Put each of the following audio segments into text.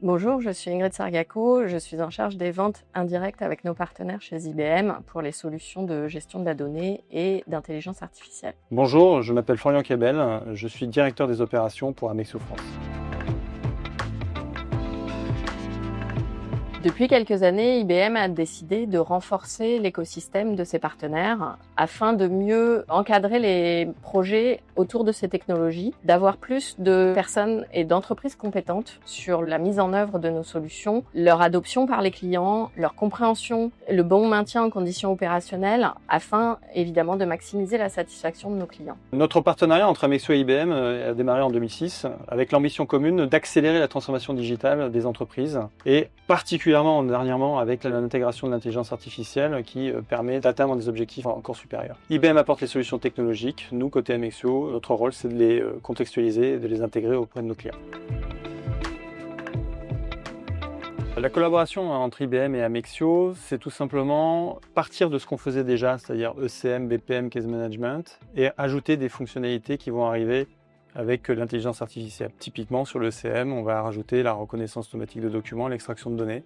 Bonjour, je suis Ingrid Sargaco, je suis en charge des ventes indirectes avec nos partenaires chez IBM pour les solutions de gestion de la donnée et d'intelligence artificielle. Bonjour, je m'appelle Florian Cabel, je suis directeur des opérations pour Amexio France. Depuis quelques années, IBM a décidé de renforcer l'écosystème de ses partenaires afin de mieux encadrer les projets autour de ces technologies, d'avoir plus de personnes et d'entreprises compétentes sur la mise en œuvre de nos solutions, leur adoption par les clients, leur compréhension, le bon maintien en conditions opérationnelles afin évidemment de maximiser la satisfaction de nos clients. Notre partenariat entre Amexio et IBM a démarré en 2006 avec l'ambition commune d'accélérer la transformation digitale des entreprises et particulièrement dernièrement avec l'intégration de l'intelligence artificielle qui permet d'atteindre des objectifs encore supérieurs. IBM apporte les solutions technologiques, nous côté Amexio, notre rôle c'est de les contextualiser et de les intégrer auprès de nos clients. La collaboration entre IBM et Amexio, c'est tout simplement partir de ce qu'on faisait déjà, c'est-à-dire ECM, BPM, Case Management, et ajouter des fonctionnalités qui vont arriver avec l'intelligence artificielle. Typiquement, sur le CM, on va rajouter la reconnaissance automatique de documents, l'extraction de données.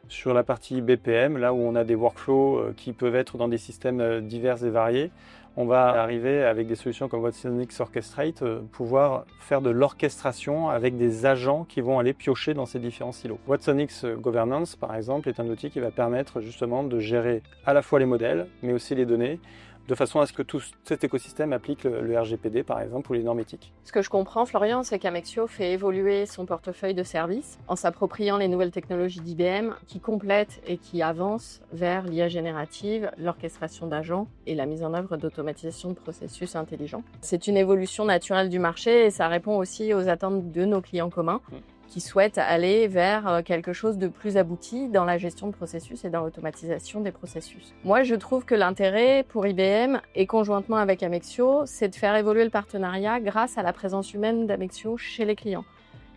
Sur la partie BPM, là où on a des workflows qui peuvent être dans des systèmes divers et variés, on va arriver avec des solutions comme Watsonix Orchestrate, pouvoir faire de l'orchestration avec des agents qui vont aller piocher dans ces différents silos. Watsonix Governance, par exemple, est un outil qui va permettre justement de gérer à la fois les modèles, mais aussi les données, de façon à ce que tout cet écosystème applique le RGPD, par exemple, ou les normes éthiques. Ce que je comprends, Florian, c'est qu'Amexio fait évoluer son portefeuille de services en s'appropriant les nouvelles technologies d'IBM qui complètent et qui avancent vers l'IA générative, l'orchestration d'agents et la mise en œuvre d'automatisation de processus intelligents. C'est une évolution naturelle du marché et ça répond aussi aux attentes de nos clients communs qui souhaitent aller vers quelque chose de plus abouti dans la gestion de processus et dans l'automatisation des processus. Moi, je trouve que l'intérêt pour IBM et conjointement avec Amexio, c'est de faire évoluer le partenariat grâce à la présence humaine d'Amexio chez les clients.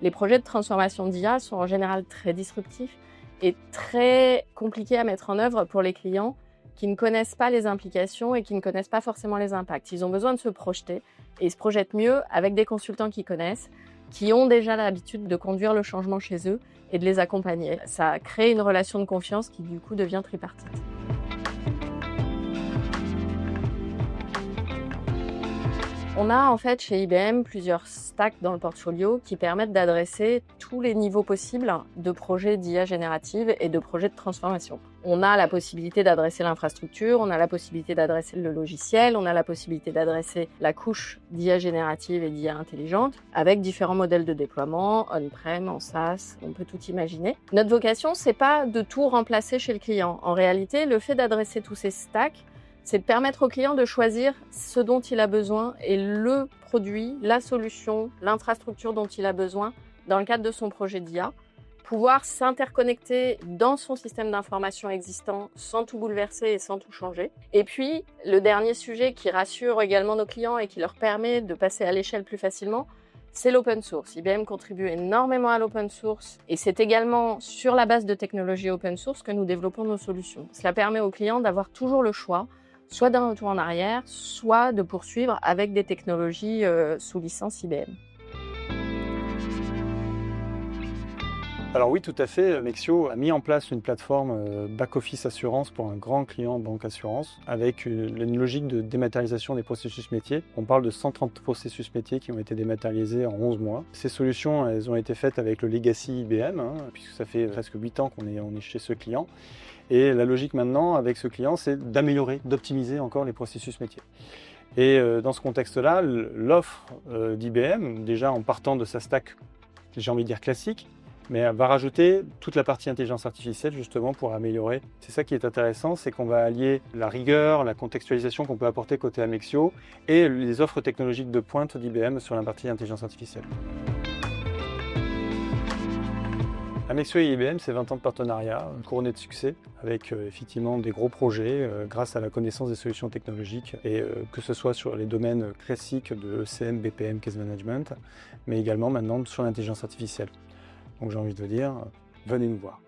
Les projets de transformation d'IA sont en général très disruptifs et très compliqués à mettre en œuvre pour les clients qui ne connaissent pas les implications et qui ne connaissent pas forcément les impacts. Ils ont besoin de se projeter et ils se projettent mieux avec des consultants qui connaissent, qui ont déjà l'habitude de conduire le changement chez eux et de les accompagner. Ça crée une relation de confiance qui du coup devient tripartite. On a en fait chez IBM plusieurs stacks dans le portfolio qui permettent d'adresser tous les niveaux possibles de projets d'IA générative et de projets de transformation. On a la possibilité d'adresser l'infrastructure, on a la possibilité d'adresser le logiciel, on a la possibilité d'adresser la couche d'IA générative et d'IA intelligente avec différents modèles de déploiement, on-prem, en SaaS, on peut tout imaginer. Notre vocation, c'est pas de tout remplacer chez le client. En réalité, le fait d'adresser tous ces stacks, c'est de permettre au client de choisir ce dont il a besoin et le produit, la solution, l'infrastructure dont il a besoin dans le cadre de son projet d'IA, pouvoir s'interconnecter dans son système d'information existant sans tout bouleverser et sans tout changer. Et puis, le dernier sujet qui rassure également nos clients et qui leur permet de passer à l'échelle plus facilement, c'est l'open source. IBM contribue énormément à l'open source et c'est également sur la base de technologies open source que nous développons nos solutions. Cela permet aux clients d'avoir toujours le choix soit d'un retour en arrière, soit de poursuivre avec des technologies sous licence IBM. Alors oui, tout à fait. Amexio a mis en place une plateforme back-office assurance pour un grand client banque assurance avec une logique de dématérialisation des processus métiers. On parle de 130 processus métiers qui ont été dématérialisés en 11 mois. Ces solutions, elles ont été faites avec le legacy IBM, puisque ça fait presque 8 ans qu'on est chez ce client. Et la logique maintenant avec ce client, c'est d'améliorer, d'optimiser encore les processus métiers. Et dans ce contexte-là, l'offre d'IBM, déjà en partant de sa stack, j'ai envie de dire classique, mais elle va rajouter toute la partie intelligence artificielle justement pour améliorer. C'est ça qui est intéressant, c'est qu'on va allier la rigueur, la contextualisation qu'on peut apporter côté Amexio et les offres technologiques de pointe d'IBM sur la partie intelligence artificielle. Amexio et IBM, c'est 20 ans de partenariat, couronné de succès, avec effectivement des gros projets grâce à la connaissance des solutions technologiques, et que ce soit sur les domaines classiques de ECM, BPM, Case Management, mais également maintenant sur l'intelligence artificielle. Donc j'ai envie de dire, venez nous voir.